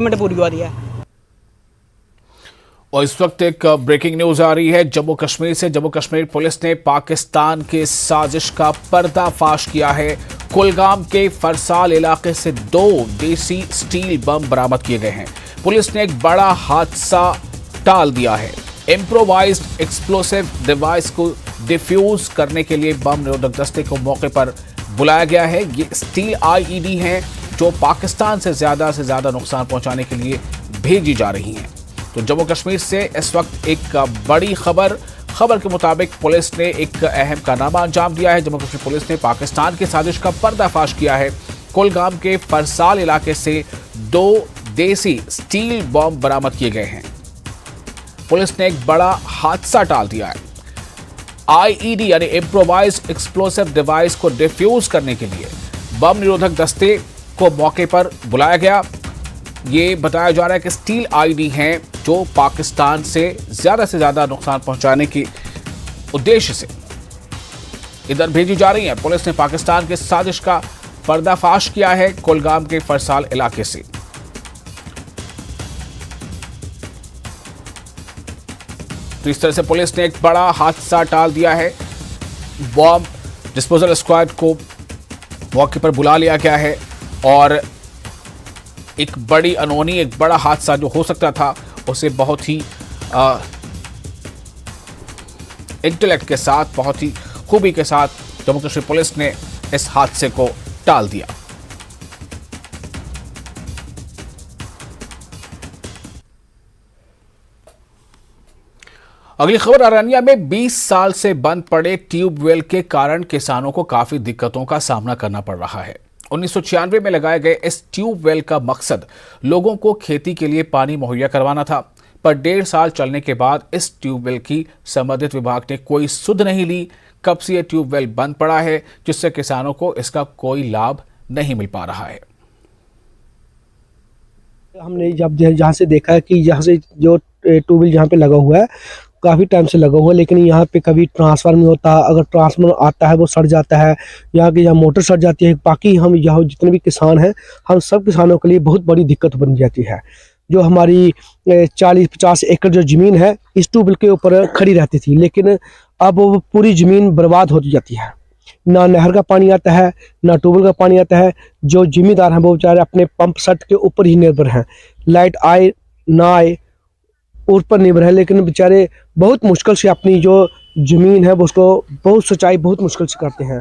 Minute पूरी हुआ दिया। और इस वक्त एक ब्रेकिंग न्यूज आ रही है जम्मू कश्मीर से। जम्मू कश्मीर पुलिस ने पाकिस्तान के साजिश का पर्दाफाश किया है। कुलगाम के फरसाल इलाके से 2 देसी स्टील बम बरामद किए गए हैं। पुलिस ने एक बड़ा हादसा टाल दिया है। इम्प्रोवाइज्ड एक्सप्लोसिव डिवाइस को डिफ्यूज करने के लिए बम निरोधक दस्ते को मौके पर बुलाया गया है। ये स्टील आईईडी हैं जो पाकिस्तान से ज्यादा नुकसान पहुंचाने के लिए भेजी जा रही हैं। तो जम्मू कश्मीर से इस वक्त एक बड़ी खबर के मुताबिक पुलिस ने एक अहम कारनामा अंजाम दिया है। जम्मू कश्मीर पुलिस ने पाकिस्तान की साजिश का पर्दाफाश किया है। कुलगाम के फरसाल इलाके से 2 देसी स्टील बम बरामद किए गए हैं। पुलिस ने एक बड़ा हादसा टाल दिया है। आईईडी यानी इम्प्रोवाइज्ड एक्सप्लोसिव डिवाइस को डिफ्यूज करने के लिए बम निरोधक दस्ते को मौके पर बुलाया गया। ये बताया जा रहा है कि स्टील आईडी हैं जो पाकिस्तान से ज्यादा नुकसान पहुंचाने के उद्देश्य से इधर भेजी जा रही हैं। पुलिस ने पाकिस्तान के साजिश का पर्दाफाश किया है कुलगाम के फरसाल इलाके से। तो इस तरह से पुलिस ने एक बड़ा हादसा टाल दिया है। बॉम्ब डिस्पोजल स्क्वाड को मौके पर बुला लिया गया है और एक बड़ी अनहोनी, एक बड़ा हादसा जो हो सकता था उसे बहुत ही इंटेलेक्ट के साथ, बहुत ही खूबी के साथ जम्मू कश्मीर पुलिस ने इस हादसे को टाल दिया। अगली खबर, अरनिया में 20 साल से बंद पड़े ट्यूबवेल के कारण किसानों को काफी दिक्कतों का सामना करना पड़ रहा है। 1996 में लगाए गए इस ट्यूबवेल का मकसद लोगों को खेती के लिए पानी मुहैया करवाना था, पर 1.5 साल चलने के बाद इस ट्यूबवेल की संबंधित विभाग ने कोई सुध नहीं ली। कब से यह ट्यूबवेल बंद पड़ा है, जिससे किसानों को इसका कोई लाभ नहीं मिल पा रहा है। हमने जब जहाँ से देखा है कि यहाँ से जो ट्यूबवेल जहाँ पे लगा हुआ है काफ़ी टाइम से लगा हुआ है, लेकिन यहाँ पे कभी ट्रांसफार्मर नहीं होता। अगर ट्रांसफार्मर आता है वो सड़ जाता है, यहाँ की यहाँ मोटर सड़ जाती है। बाकी हम यहाँ जितने भी किसान हैं, हम सब किसानों के लिए बहुत बड़ी दिक्कत बन जाती है। जो हमारी 40-50 एकड़ जो ज़मीन है इस ट्यूबवेल के ऊपर खड़ी रहती थी, लेकिन अब वो पूरी ज़मीन बर्बाद हो जाती है। ना नहर का पानी आता है, ना ट्यूबवेल का पानी आता है। जो जिम्मेदार हैं वो बेचारे अपने पंप सेट के ऊपर ही निर्भर हैं। लाइट आए ना आए उस पर निर्भर है, लेकिन बेचारे बहुत मुश्किल से अपनी जो ज़मीन है वो उसको बहुत सिंचाई बहुत मुश्किल से करते हैं।